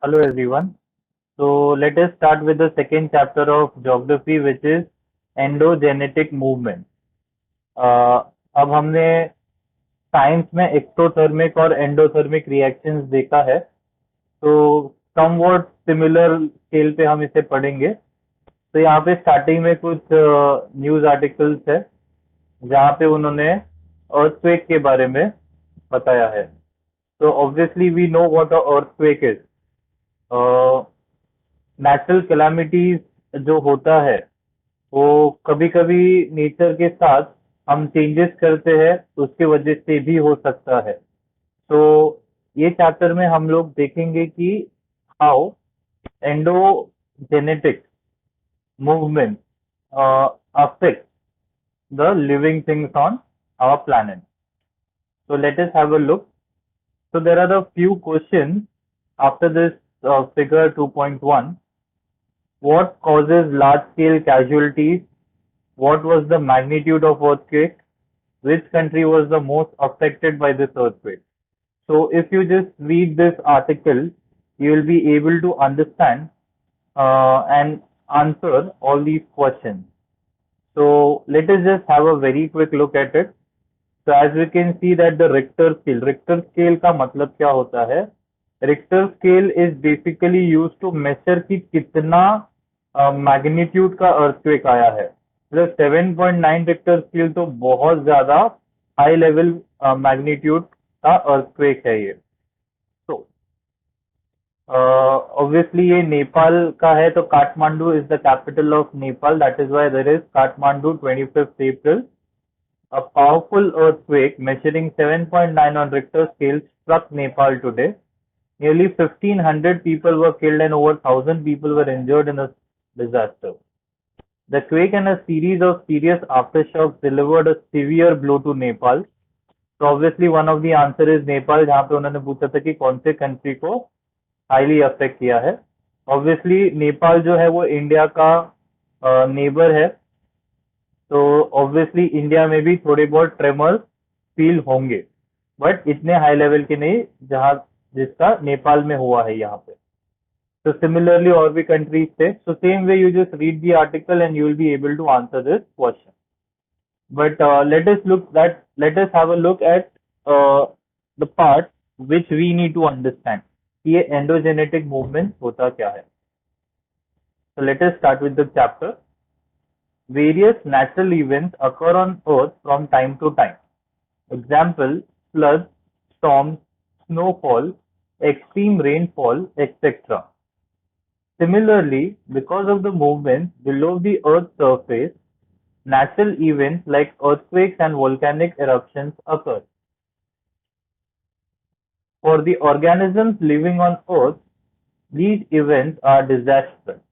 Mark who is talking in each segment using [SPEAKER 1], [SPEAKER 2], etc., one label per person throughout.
[SPEAKER 1] Hello everyone. So let us start with the second chapter of geography, which is endogenetic movement. Uh, अब हमने science में exothermic और endothermic reactions देखा है, तो समवॉट सिमिलर स्केल पे हम इसे पढ़ेंगे। तो यहाँ पे स्टार्टिंग में कुछ न्यूज आर्टिकल्स है जहाँ पे उन्होंने अर्थक्वेक के बारे में बताया है। तो obviously we know what a earthquake is. Natural calamities जो होता है वो कभी कभी नेचर के साथ हम चेंजेस करते हैं तो उसके वजह से भी हो सकता है। तो ये चैप्टर में हम लोग देखेंगे कि how endogenetic movement affect the living things on our planet. So let us have a look. So there are a few questions after this figure 2.1. What causes large scale casualties? What was the magnitude of earthquake? Which country was the most affected by this earthquake? So if you just read this article, you will be able to understand and answer all these questions. So let us just have a very quick look at it. So as we can see that the Richter scale का मतलब क्या होता है? Richter scale is basically used to measure कि कितना magnitude का earthquake आया है। मतलब 7.9 रिक्टर स्केल तो बहुत ज्यादा हाई लेवल मैग्नीट्यूड का अर्थक्वेक है ये। तो ऑब्वियसली ये नेपाल का है, तो Kathmandu is the capital of Nepal, that is why there is Kathmandu 25th April. A powerful earthquake measuring 7.9 on Richter scale struck Nepal today. Nearly 1,500 people were killed and over 1,000 people were injured in the disaster. The quake and a series of serious aftershocks delivered a severe blow to Nepal. So obviously one of the answer is Nepal, जहाँ पे उन्होंने पूछा था कि कौन से country को highly affect किया है। ऑब्वियसली नेपाल जो है वो इंडिया का नेबर है, तो ऑब्वियसली इंडिया में भी थोड़े बहुत ट्रेमर्स फील होंगे, बट इतने हाई लेवल के नहीं जहाँ जिसका नेपाल में हुआ है यहाँ पे। तो सिमिलरली और भी कंट्रीज थे। So same way you just read the article and you will be able to answer this question. But let us have a look at the part which we need to understand कि ये endogenetic movement होता क्या है। So let us start with the chapter. Various natural events occur on Earth from time to time. Example, floods, storms, snowfall, extreme rainfall, etc. Similarly, because of the movements below the Earth's surface, natural events like earthquakes and volcanic eruptions occur. For the organisms living on Earth, these events are disastrous.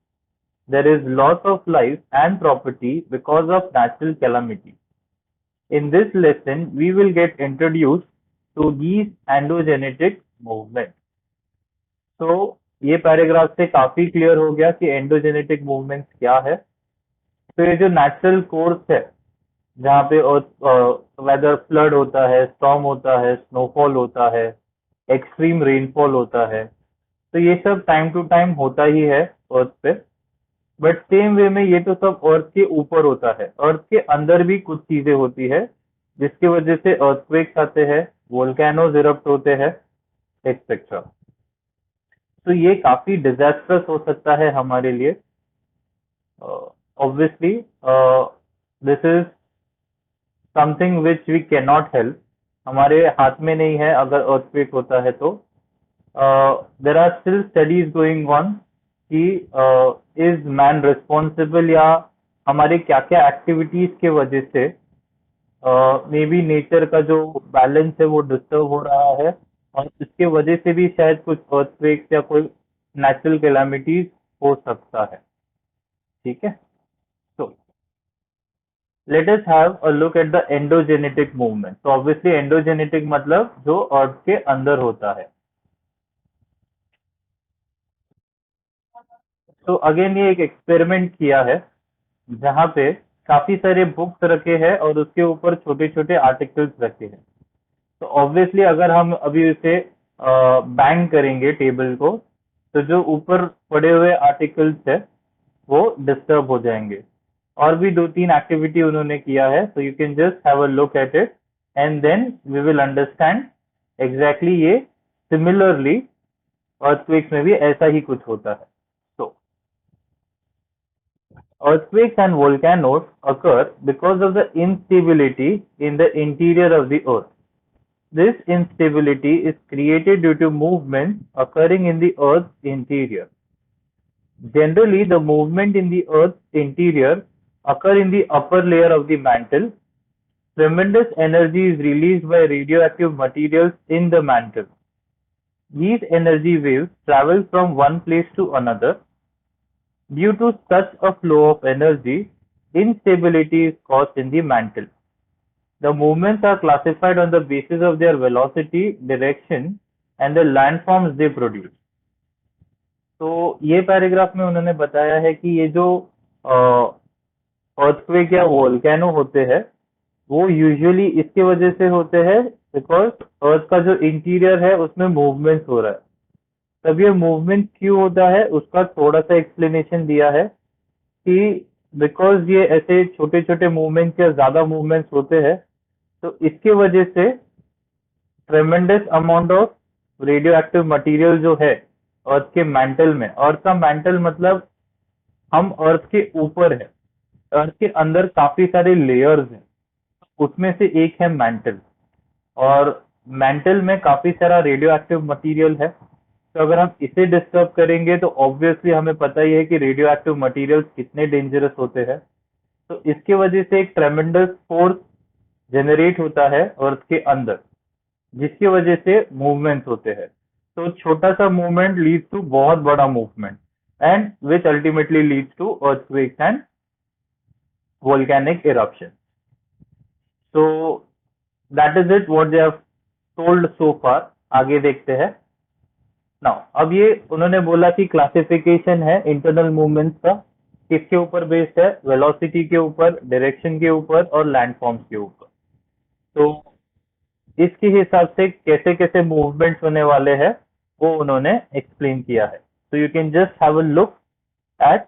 [SPEAKER 1] There is loss of life and property because of natural calamity. In this lesson, we will get introduced to these endogenetic movements. तो ये paragraph से काफी clear हो गया कि endogenetic movements क्या है। तो ये जो नेचुरल कोर्स है जहाँ पे वेदर फ्लड होता है, स्टॉर्म होता है, स्नोफॉल होता है, एक्सट्रीम रेनफॉल होता है, तो ये सब टाइम टू टाइम होता ही है अर्थ पे। बट सेम वे में ये तो सब अर्थ के ऊपर होता है, अर्थ के अंदर भी कुछ चीजें होती है जिसकी वजह से अर्थक्वेक्स आते हैं, वोल्केनोज इरप्ट होते हैं, एक्सेट्रा। तो ये काफी डिजास्टर्स हो सकता है हमारे लिए। Obviously this is something which we can not help, हमारे हाथ में नहीं है अगर अर्थक्वेक होता है तो। There are still studies going on कि इज मैन रिस्पॉन्सिबल, या हमारे क्या क्या एक्टिविटीज के वजह से मे बी नेचर का जो बैलेंस है वो डिस्टर्ब हो रहा है, और इसके वजह से भी शायद कुछ अर्थक्वेक्स या कोई नेचुरल कैलामिटीज हो सकता है। ठीक है, तो late us have a look at the endogenetic movement. तो ऑब्वियसली एंडोजेनेटिक मतलब जो अर्थ के अंदर होता है। तो अगेन ये एक एक्सपेरिमेंट किया है जहाँ पे काफी सारे बुक्स रखे हैं और उसके ऊपर छोटे छोटे आर्टिकल्स रखे हैं। तो ऑब्वियसली अगर हम अभी उसे बैंग करेंगे टेबल को, तो जो ऊपर पड़े हुए आर्टिकल्स है वो डिस्टर्ब हो जाएंगे। और भी दो तीन एक्टिविटी उन्होंने किया है, so you can just have a look at it and then we will understand exactly ये similarly earthquakes में भी ऐसा ही कुछ होता है। So earthquakes and volcanoes occur because of the instability in the interior of the earth. This instability is created due to movements occurring in the earth's interior. Generally, the movement in the earth's interior occur in the upper layer of the mantle. Tremendous energy is released by radioactive materials in the mantle. These energy waves travel from one place to another. Due to such a flow of energy, instability is caused in the mantle. The movements are classified on the basis of their velocity, direction, and the landforms they produce. तो ये paragraph में उन्होंने बताया है कि ये जो earthquake या वोल्केनो होते हैं वो यूजुअली इसके वजह से होते हैं बिकॉज अर्थ का जो इंटीरियर है उसमें मूवमेंट हो रहा है। तब ये मूवमेंट क्यों होता है उसका थोड़ा सा एक्सप्लेनेशन दिया है कि बिकॉज ये ऐसे छोटे छोटे मूवमेंट्स या ज्यादा मूवमेंट्स होते हैं तो इसके वजह से ट्रेमेंडस amount of radio active material जो है अर्थ के मैंटल में, अर्थ का मैंटल मतलब हम अर्थ के ऊपर है, अर्थ के अंदर काफी सारे लेयर्स हैं, उसमें से एक है मैंटल। और मैंटल में काफी सारा रेडियो एक्टिव मटीरियल है, तो अगर हम इसे डिस्टर्ब करेंगे तो ऑब्वियसली हमें पता ही है कि रेडियो एक्टिव मटीरियल कितने डेंजरस होते हैं। तो इसके वजह से एक ट्रेमेंडस फोर्स जनरेट होता है अर्थ के अंदर, जिसकी वजह से मूवमेंट्स होते हैं। तो छोटा सा मूवमेंट लीड्स टू बहुत बड़ा movement and which ultimately leads to earthquakes and volcanic eruption. So that is it what they have told so far. आगे देखते हैं। Now अब ये उन्होंने बोला कि क्लासिफिकेशन है इंटरनल मूवमेंट्स का, किसके ऊपर बेस्ड है, वेलोसिटी के ऊपर, डायरेक्शन के ऊपर और लैंडफॉर्म्स के ऊपर। तो इसके हिसाब से कैसे कैसे मूवमेंट्स होने वाले हैं वो उन्होंने एक्सप्लेन किया है। So you can just have a look at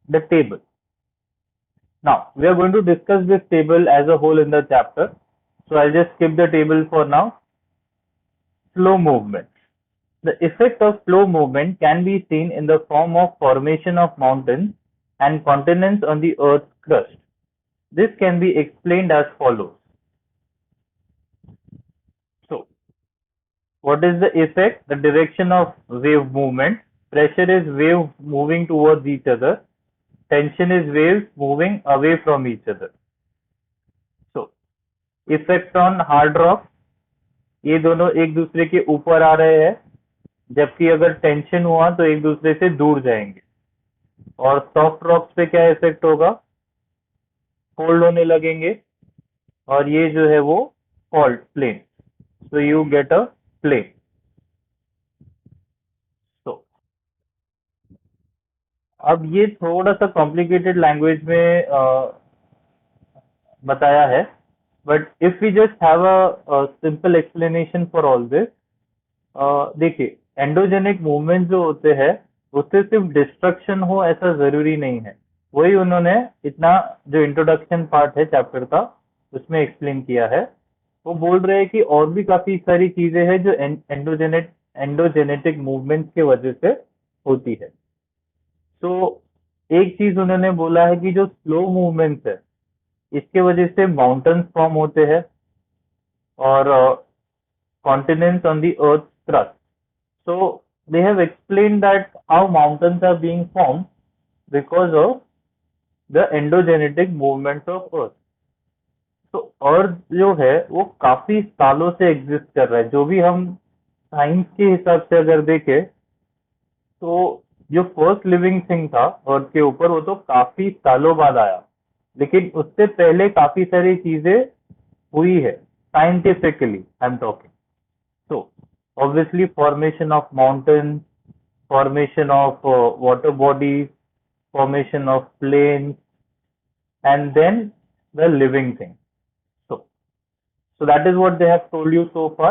[SPEAKER 1] the table. Now, we are going to discuss this table as a whole in the chapter. So, I'll just skip the table for now. Flow movement. The effect of flow movement can be seen in the form of formation of mountains and continents on the Earth's crust. This can be explained as follows. So, what is the effect? The direction of wave movement. Pressure is wave moving towards each other. Tension is waves moving away from each other. So, effect on hard rock, ये दोनों एक दूसरे के ऊपर आ रहे हैं, जबकि अगर टेंशन हुआ तो एक दूसरे से दूर जाएंगे। और सॉफ्ट रॉक्स पे क्या इफेक्ट होगा, फोल्ड होने लगेंगे, और ये जो है वो fault plane, so you get a plane. तो अब ये थोड़ा सा कॉम्प्लिकेटेड लैंग्वेज में बताया है, but if we just have a simple explanation for all this, देखिए एंडोजेनिक मूवमेंट जो होते हैं उससे सिर्फ डिस्ट्रक्शन हो ऐसा जरूरी नहीं है। वही उन्होंने इतना जो इंट्रोडक्शन पार्ट है चैप्टर का उसमें एक्सप्लेन किया है। वो बोल रहे हैं कि और भी काफी सारी चीजें हैं जो एंडोजेनेटिक मूवमेंट के वजह से होती है। तो एक चीज उन्होंने बोला है कि जो स्लो मूवमेंट्स है इसके वजह से माउंटेन्स फॉर्म होते हैं और continents on the Earth's crust. So they have explained that how mountains are being formed because of the endogenetic movements of Earth. तो अर्थ जो है वो काफी सालों से एग्जिस्ट कर रहा है। जो भी हम साइंस के हिसाब से अगर देखें तो जो फर्स्ट लिविंग थिंग था अर्थ के ऊपर वो तो काफी सालों बाद आया, लेकिन उससे पहले काफी सारी चीजें हुई है scientifically I am talking. So, obviously formation of mountains, formation of water bodies, formation of plains, and then the living thing. So that is what they have told you so far.